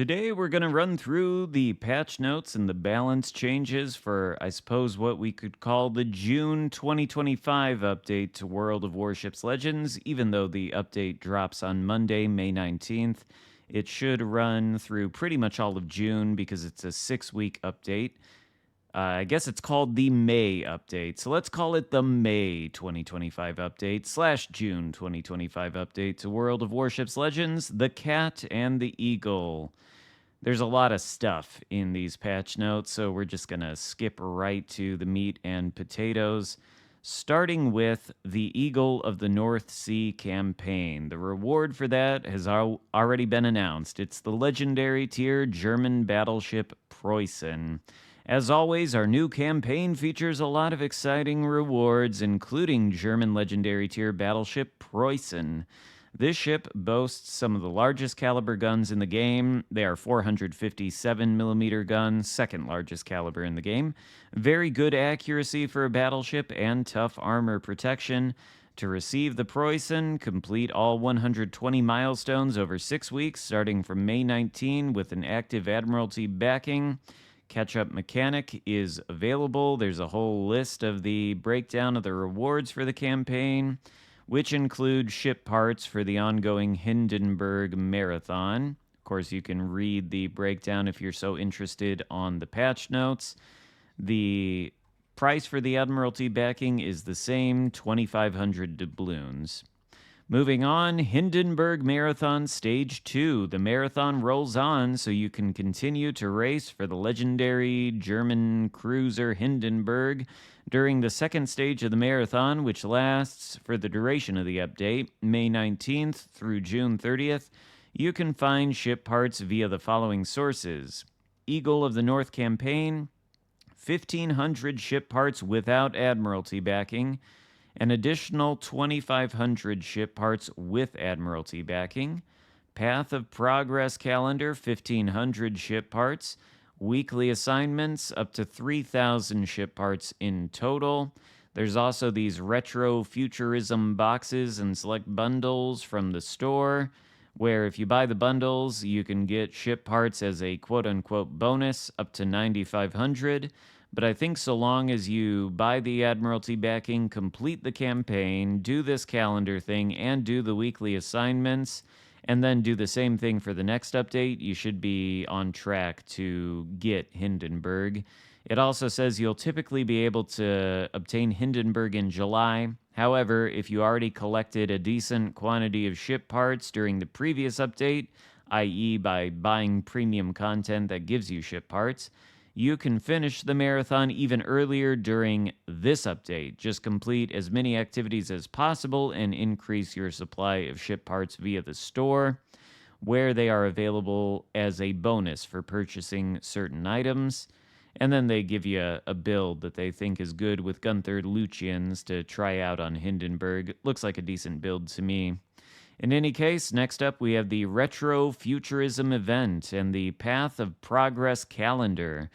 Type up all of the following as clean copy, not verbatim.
Today, we're going to run through the patch notes and the balance changes for, I suppose, what we could call the June 2025 update to World of Warships Legends. Even though the update drops on Monday, May 19th, it should run through pretty much all of June because it's a 6-week update. I guess it's called the May update. So let's call it the May 2025 update / June 2025 update to World of Warships Legends, the Cat and the Eagle. There's a lot of stuff in these patch notes, so we're just going to skip right to the meat and potatoes, starting with the Eagle of the North Sea campaign. The reward for that has already been announced. It's the legendary tier German battleship Preußen. As always, our new campaign features a lot of exciting rewards, including German legendary tier battleship Preußen. This ship boasts some of the largest caliber guns in the game. They are 457mm guns, second largest caliber in the game. Very good accuracy for a battleship and tough armor protection. To receive the Preußen, complete all 120 milestones over 6 weeks, starting from May 19 with an active Admiralty backing. Catch-up mechanic is available. There's a whole list of the breakdown of the rewards for the campaign, which include ship parts for the ongoing Hindenburg Marathon. Of course, you can read the breakdown if you're so interested on the patch notes. The price for the Admiralty backing is the same, 2,500 doubloons. Moving on, Hindenburg Marathon Stage 2. The marathon rolls on, so you can continue to race for the legendary German cruiser Hindenburg during the second stage of the marathon, which lasts for the duration of the update, May 19th through June 30th. You can find ship parts via the following sources: Eagle of the North campaign, 1,500 ship parts without Admiralty backing, an additional 2,500 ship parts with Admiralty backing, Path of Progress calendar, 1,500 ship parts, weekly assignments, up to 3,000 ship parts in total. There's also these Retrofuturism boxes and select bundles from the store, where if you buy the bundles, you can get ship parts as a quote-unquote bonus up to 9,500. But I think so long as you buy the Admiralty backing, complete the campaign, do this calendar thing, and do the weekly assignments, and then do the same thing for the next update, you should be on track to get Hindenburg. It also says you'll typically be able to obtain Hindenburg in July. However, if you already collected a decent quantity of ship parts during the previous update, i.e. by buying premium content that gives you ship parts, you can finish the marathon even earlier during this update. Just complete as many activities as possible and increase your supply of ship parts via the store, where they are available as a bonus for purchasing certain items. And then they give you a build that they think is good with Gunther Lucians to try out on Hindenburg. Looks like a decent build to me. In any case, next up we have the Retrofuturism event and the Path of Progress calendar.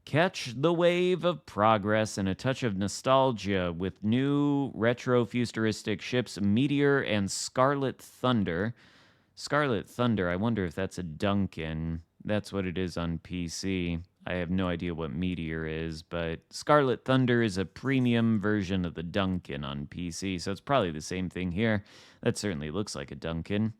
Catch the wave of progress and a touch of nostalgia with new retrofuturistic ships Meteor and Scarlet Thunder. Scarlet Thunder, I wonder if that's a Duncan. That's what it is on PC. I have no idea what Meteor is, but Scarlet Thunder is a premium version of the Duncan on PC, so it's probably the same thing here. That certainly looks like a Duncan.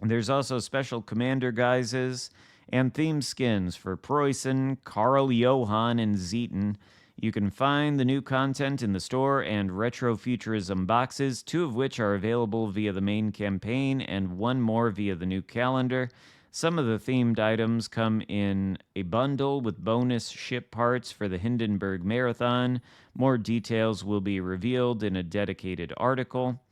There's also special commander guises and theme skins for Preußen, Karl Johann, and Zeton. You can find the new content in the store and Retrofuturism boxes, 2 of which are available via the main campaign and 1 more via the new calendar. Some of the themed items come in a bundle with bonus ship parts for the Hindenburg Marathon. More details will be revealed in a dedicated article.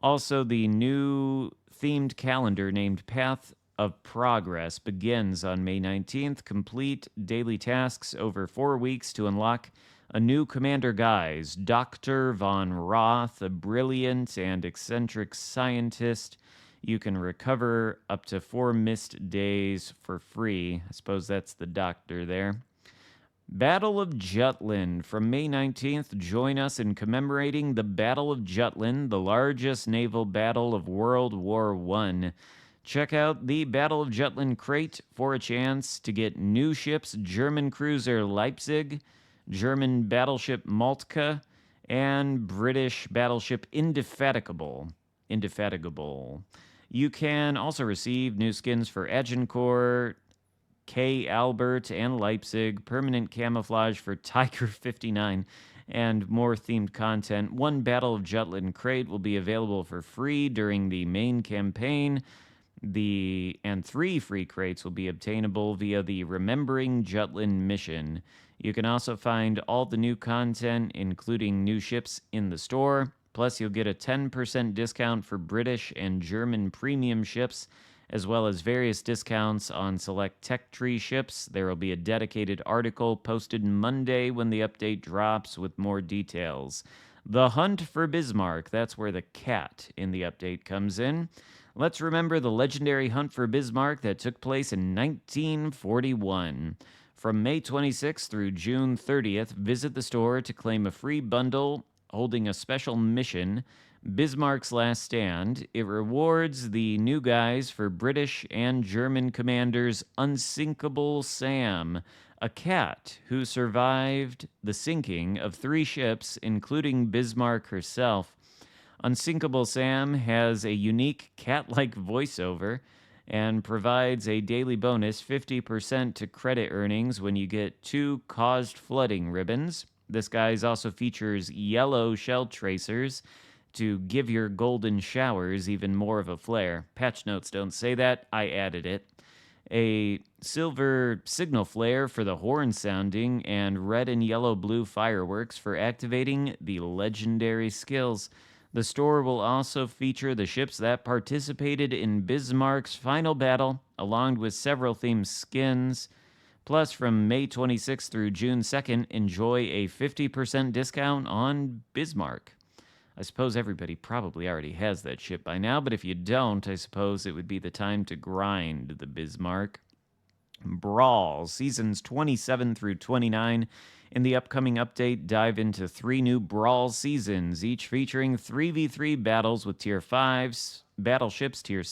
Also, the new themed calendar named Path of Progress begins on May 19th. Complete daily tasks over 4 weeks to unlock a new commander guise, Dr. von Roth, a brilliant and eccentric scientist. You can recover up to 4 missed days for free. I suppose that's the doctor there. Battle of Jutland. From May 19th, join us in commemorating the Battle of Jutland, the largest naval battle of World War I. Check out the Battle of Jutland crate for a chance to get new ships German cruiser Leipzig, German battleship Maltka, and British battleship Indefatigable. Indefatigable. You can also receive new skins for Agincourt, K. Albert, and Leipzig, permanent camouflage for Tiger 59, and more themed content. One Battle of Jutland crate will be available for free during the main campaign. And 3 free crates will be obtainable via the Remembering Jutland mission. You can also find all the new content, including new ships, in the store. Plus, you'll get a 10% discount for British and German premium ships, as well as various discounts on select Tech Tree ships. There will be a dedicated article posted Monday when the update drops with more details. The Hunt for Bismarck, that's where the cat in the update comes in. Let's remember the legendary Hunt for Bismarck that took place in 1941. From May 26th through June 30th, visit the store to claim a free bundle holding a special mission, Bismarck's Last Stand. It rewards the new guys for British and German commanders Unsinkable Sam, a cat who survived the sinking of 3 ships, including Bismarck herself. Unsinkable Sam has a unique cat-like voiceover and provides a daily bonus 50% to credit earnings when you get 2 caused flooding ribbons. This guise also features yellow shell tracers to give your golden showers even more of a flair. Patch notes don't say that, I added it. A silver signal flare for the horn sounding, and red and yellow blue fireworks for activating the legendary skills. The store will also feature the ships that participated in Bismarck's final battle, along with several themed skins. Plus, from May 26th through June 2nd, enjoy a 50% discount on Bismarck. I suppose everybody probably already has that ship by now, but if you don't, I suppose it would be the time to grind the Bismarck. Brawl, seasons 27 through 29. In the upcoming update, dive into 3 new Brawl seasons, each featuring 3v3 battles with Tier 5s, battleships, Tier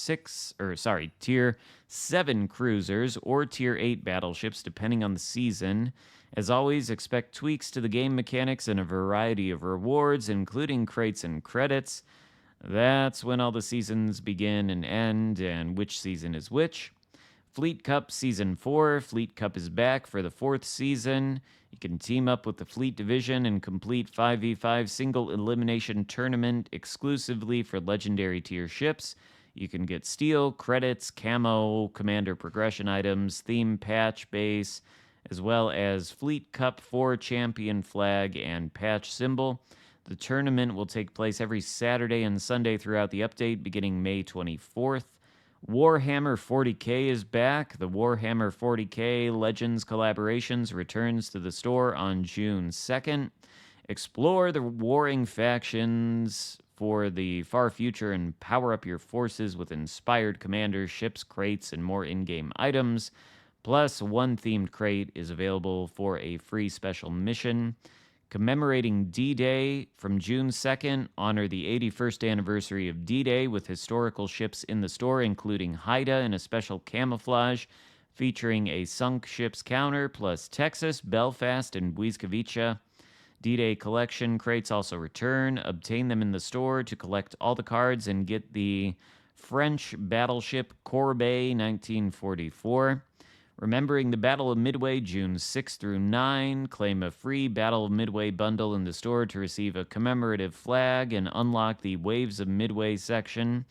7 cruisers, or Tier 8 battleships, depending on the season. As always, expect tweaks to the game mechanics and a variety of rewards, including crates and credits. That's when all the seasons begin and end, and which season is which. Fleet Cup Season 4. Fleet Cup is back for the 4th season. You can team up with the Fleet Division and complete 5v5 single elimination tournament exclusively for legendary tier ships. You can get steel, credits, camo, commander progression items, theme patch base, as well as Fleet Cup 4 champion flag and patch symbol. The tournament will take place every Saturday and Sunday throughout the update, beginning May 24th. Warhammer 40k is back. The Warhammer 40k Legends Collaborations returns to the store on June 2nd. Explore the warring factions for the far future and power up your forces with inspired commanders, ships, crates, and more in-game items. Plus, 1 themed crate is available for a free special mission. Commemorating D-Day from June 2nd, honor the 81st anniversary of D-Day with historical ships in the store, including Haida in a special camouflage featuring a sunk ships counter, plus Texas, Belfast, and Błyskawica. D-Day collection crates also return. Obtain them in the store to collect all the cards and get the French battleship Corbeil 1944. Remembering the Battle of Midway, June 6 through 9. Claim a free Battle of Midway bundle in the store to receive a commemorative flag and unlock the Waves of Midway section.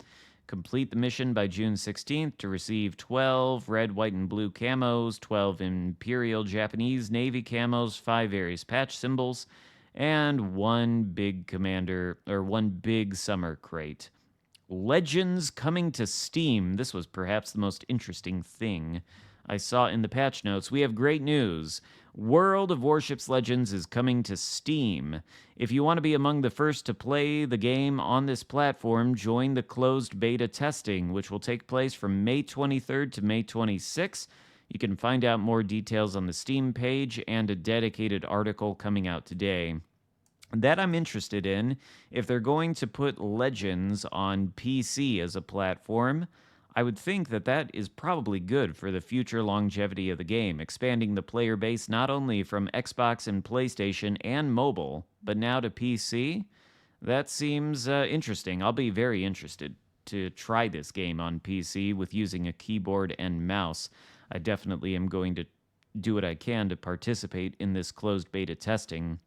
Complete the mission by June 16th to receive 12 red, white, and blue camos, 12 Imperial Japanese Navy camos, 5 various patch symbols, and 1 big summer crate. Legends coming to Steam. This was perhaps the most interesting thing I saw in the patch notes. We have great news. World of Warships Legends is coming to Steam. If you want to be among the first to play the game on this platform, join the closed beta testing, which will take place from May 23rd to May 26th. You can find out more details on the Steam page and a dedicated article coming out today. That I'm interested in. If they're going to put Legends on PC as a platform, I would think that that is probably good for the future longevity of the game, expanding the player base not only from Xbox and PlayStation and mobile, but now to PC. That seems interesting. I'll be very interested to try this game on PC with using a keyboard and mouse. I definitely am going to do what I can to participate in this closed beta testing.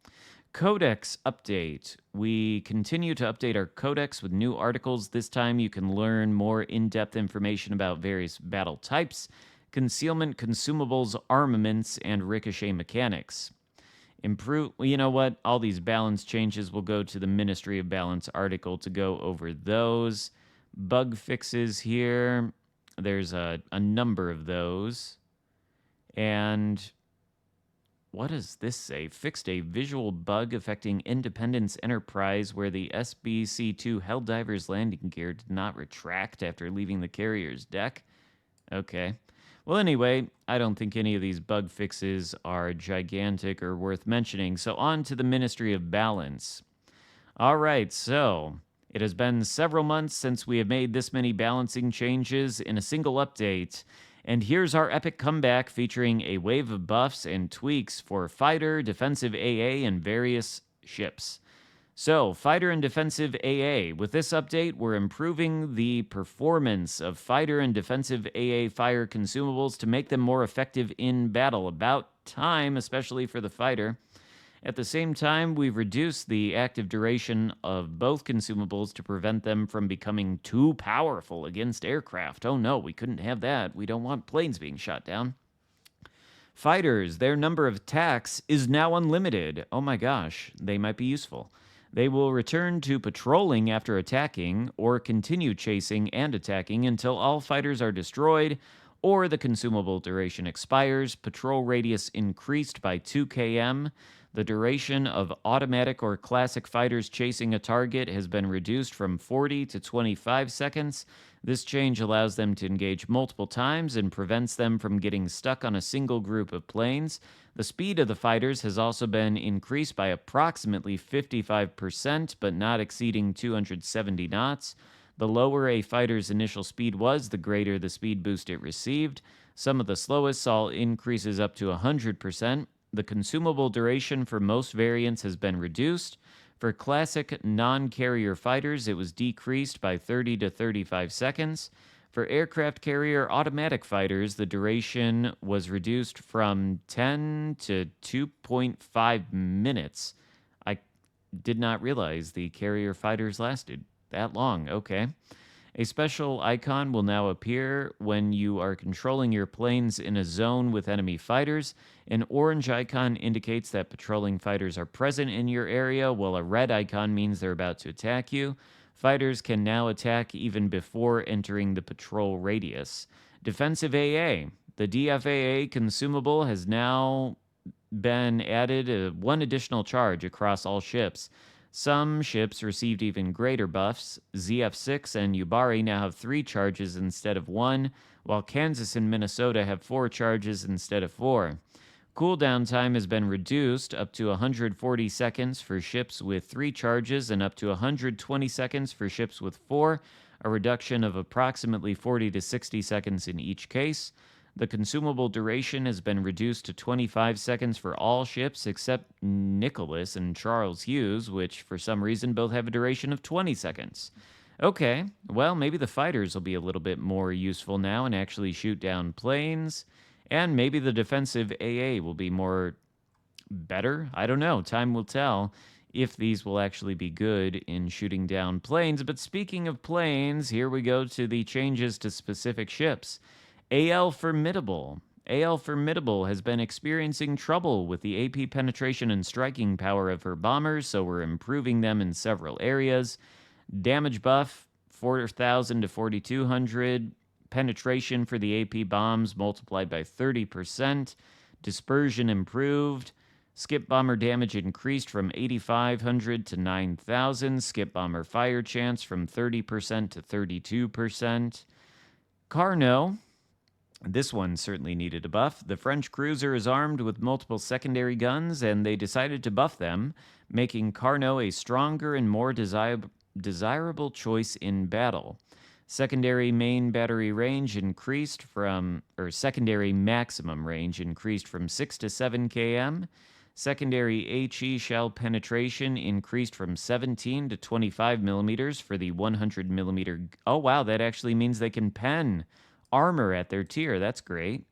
Codex update. We continue to update our codex with new articles. This time you can learn more in depth information about various battle types, concealment, consumables, armaments, and ricochet mechanics. Improve, you know what? All these balance changes will go to the Ministry of Balance article to go over those. Bug fixes here. There's a number of those. And what does this say? Fixed a visual bug affecting Independence Enterprise where the SBC-2 Helldiver's landing gear did not retract after leaving the carrier's deck. Okay. Well, anyway, I don't think any of these bug fixes are gigantic or worth mentioning, so on to the Ministry of Balance. All right, so it has been several months since we have made this many balancing changes in a single update. And here's our epic comeback featuring a wave of buffs and tweaks for fighter, defensive AA, and various ships. So, fighter and defensive AA. With this update, we're improving the performance of fighter and defensive AA fire consumables to make them more effective in battle. About time, especially for the fighter. At the same time, we've reduced the active duration of both consumables to prevent them from becoming too powerful against aircraft. Oh no, we couldn't have that. We don't want planes being shot down. Fighters, their number of attacks is now unlimited. Oh my gosh, they might be useful. They will return to patrolling after attacking, or continue chasing and attacking until all fighters are destroyed, or the consumable duration expires. Patrol radius increased by 2 km. The duration of automatic or classic fighters chasing a target has been reduced from 40 to 25 seconds. This change allows them to engage multiple times and prevents them from getting stuck on a single group of planes. The speed of the fighters has also been increased by approximately 55%, but not exceeding 270 knots. The lower a fighter's initial speed was, the greater the speed boost it received. Some of the slowest saw increases up to 100%. The consumable duration for most variants has been reduced. For classic non-carrier fighters, it was decreased by 30 to 35 seconds. For aircraft carrier automatic fighters, the duration was reduced from 10 to 2.5 minutes. I did not realize the carrier fighters lasted that long. Okay. A special icon will now appear when you are controlling your planes in a zone with enemy fighters. An orange icon indicates that patrolling fighters are present in your area, while a red icon means they're about to attack you. Fighters can now attack even before entering the patrol radius. Defensive AA. The DFAA consumable has now been added one additional charge across all ships. Some ships received even greater buffs. ZF6 and Yubari now have 3 charges instead of 1, while Kansas and Minnesota have 4 charges instead of 4. Cooldown time has been reduced up to 140 seconds for ships with 3 charges and up to 120 seconds for ships with 4, a reduction of approximately 40 to 60 seconds in each case. The consumable duration has been reduced to 25 seconds for all ships except Nicholas and Charles Hughes, which for some reason both have a duration of 20 seconds. Okay, well, maybe the fighters will be a little bit more useful now and actually shoot down planes. And maybe the defensive AA will be better. I don't know. Time will tell if these will actually be good in shooting down planes. But speaking of planes, here we go to the changes to specific ships. AL Formidable. AL Formidable has been experiencing trouble with the AP penetration and striking power of her bombers, so we're improving them in several areas. Damage buff, 4,000 to 4,200. Penetration for the AP bombs multiplied by 30%. Dispersion improved. Skip bomber damage increased from 8,500 to 9,000. Skip bomber fire chance from 30% to 32%. Carnot. This one certainly needed a buff. The French cruiser is armed with multiple secondary guns, and they decided to buff them, making Carnot a stronger and more desirable choice in battle. Secondary main battery range increased from, or secondary maximum range increased from 6 to 7 km. Secondary HE shell penetration increased from 17 to 25 millimeters for the 100 millimeter. Oh, wow, that actually means they can pen armor at their tier. That's great.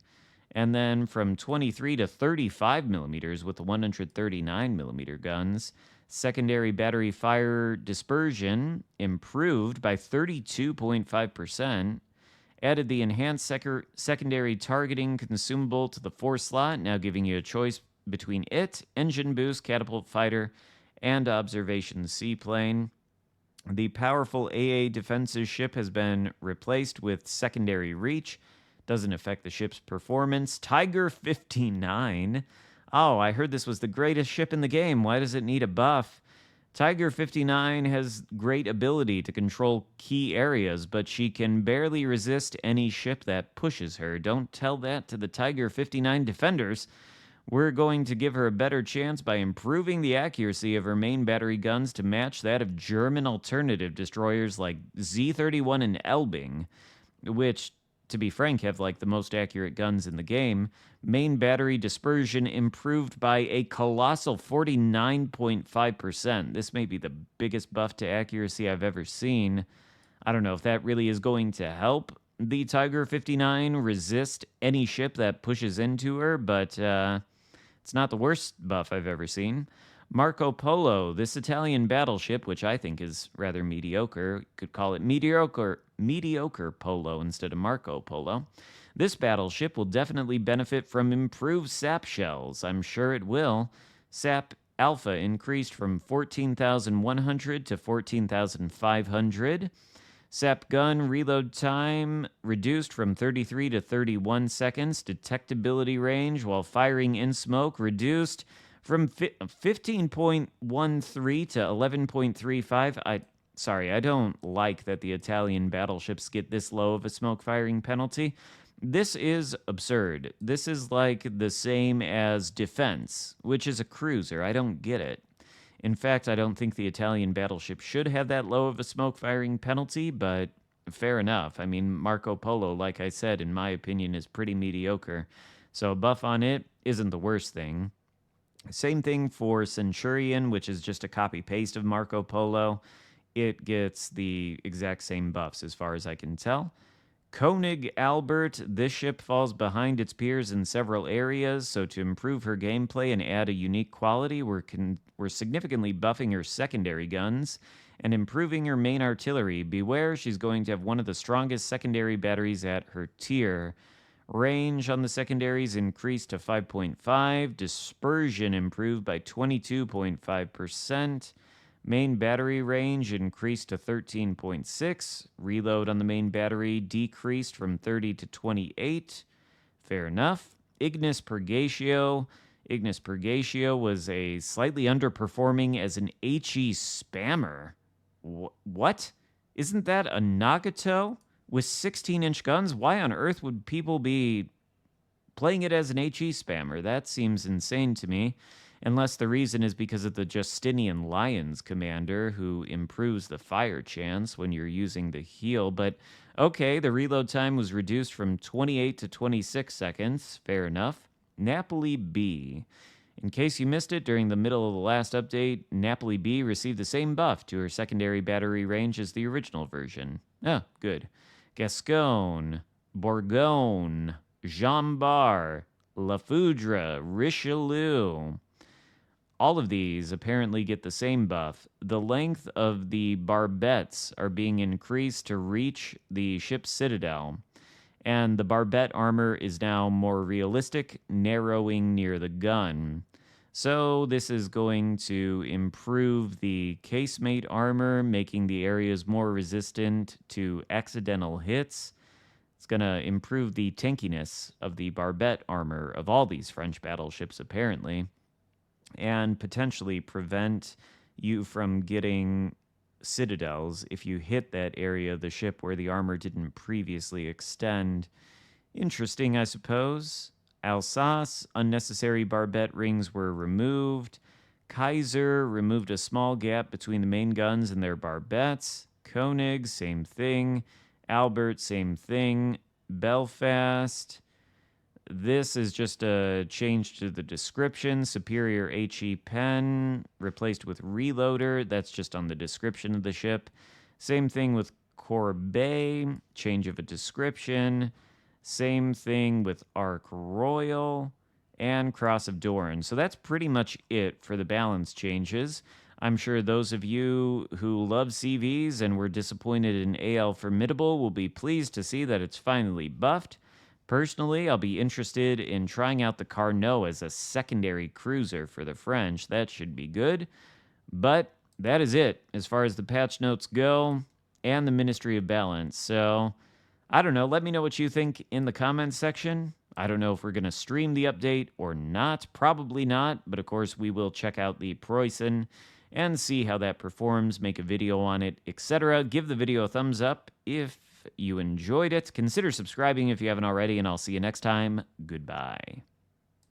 And then from 23 to 35 millimeters with the 139 millimeter guns. Secondary battery fire dispersion improved by 32.5%. Added the enhanced secondary targeting consumable to the 4 slot, now giving you a choice between it, engine boost, catapult fighter, and observation seaplane. The powerful AA defensive ship has been replaced with secondary reach. Doesn't affect the ship's performance. Tiger 59. Oh, I heard this was the greatest ship in the game. Why does it need a buff? Tiger 59 has great ability to control key areas, but she can barely resist any ship that pushes her. Don't tell that to the Tiger 59 defenders. We're going to give her a better chance by improving the accuracy of her main battery guns to match that of German alternative destroyers like Z-31 and Elbing, which, to be frank, have like the most accurate guns in the game. Main battery dispersion improved by a colossal 49.5%. This may be the biggest buff to accuracy I've ever seen. I don't know if that really is going to help the Tiger 59 resist any ship that pushes into her, but it's not the worst buff I've ever seen. Marco Polo, this Italian battleship, which I think is rather mediocre, could call it mediocre Polo instead of Marco Polo. This battleship will definitely benefit from improved SAP shells. I'm sure it will. SAP Alpha increased from 14,100 to 14,500. SAP gun reload time reduced from 33 to 31 seconds. Detectability range while firing in smoke reduced from 15.13 to 11.35. I don't like that the Italian battleships get this low of a smoke firing penalty. This is absurd. This is like the same as defense, which is a cruiser. I don't get it. In fact, I don't think the Italian battleship should have that low of a smoke firing penalty, but fair enough. I mean, Marco Polo, like I said, in my opinion, is pretty mediocre. So a buff on it isn't the worst thing. Same thing for Centurion, which is just a copy-paste of Marco Polo. It gets the exact same buffs as far as I can tell. Koenig Albert, this ship falls behind its peers in several areas, so to improve her gameplay and add a unique quality, we're significantly buffing her secondary guns and improving her main artillery. Beware, she's going to have one of the strongest secondary batteries at her tier. Range on the secondaries increased to 5.5. Dispersion improved by 22.5%. Main battery range increased to 13.6. Reload on the main battery decreased from 30 to 28. Fair enough. Ignis Purgatio. Ignis Purgatio was a slightly underperforming as an HE spammer. What? Isn't that a Nagato with 16-inch guns? Why on earth would people be playing it as an HE spammer? That seems insane to me. Unless the reason is because of the Justinian Lions commander who improves the fire chance when you're using the heal. But okay, the reload time was reduced from 28 to 26 seconds. Fair enough. Napoli B. In case you missed it, during the middle of the last update, Napoli B received the same buff to her secondary battery range as the original version. Oh, good. Gascon, Bourgogne, Jean Bar, La Foudre, Richelieu. All of these apparently get the same buff. The length of the barbettes are being increased to reach the ship's citadel, and the barbette armor is now more realistic, narrowing near the gun. So this is going to improve the casemate armor, making the areas more resistant to accidental hits. It's going to improve the tankiness of the barbette armor of all these French battleships, apparently, and potentially prevent you from getting citadels if you hit that area of the ship where the armor didn't previously extend. Interesting, I suppose. Alsace, unnecessary barbette rings were removed. Kaiser removed a small gap between the main guns and their barbettes. Koenig, same thing. Albert, same thing. Belfast, this is just a change to the description. Superior HE pen replaced with reloader. That's just on the description of the ship. Same thing with Corbeil, change of a description. Same thing with Ark Royal and Cross of Dorn. So that's pretty much it for the balance changes. I'm sure those of you who love CVs and were disappointed in AL Formidable will be pleased to see that it's finally buffed. Personally, I'll be interested in trying out the Carnot as a secondary cruiser for the French. That should be good. But that is it as far as the patch notes go and the Ministry of Balance. So, I don't know. Let me know what you think in the comments section. I don't know if we're going to stream the update or not. Probably not. But of course, we will check out the Preußen and see how that performs, make a video on it, etc. Give the video a thumbs up if you enjoyed it. Consider subscribing if you haven't already, and I'll see you next time. Goodbye.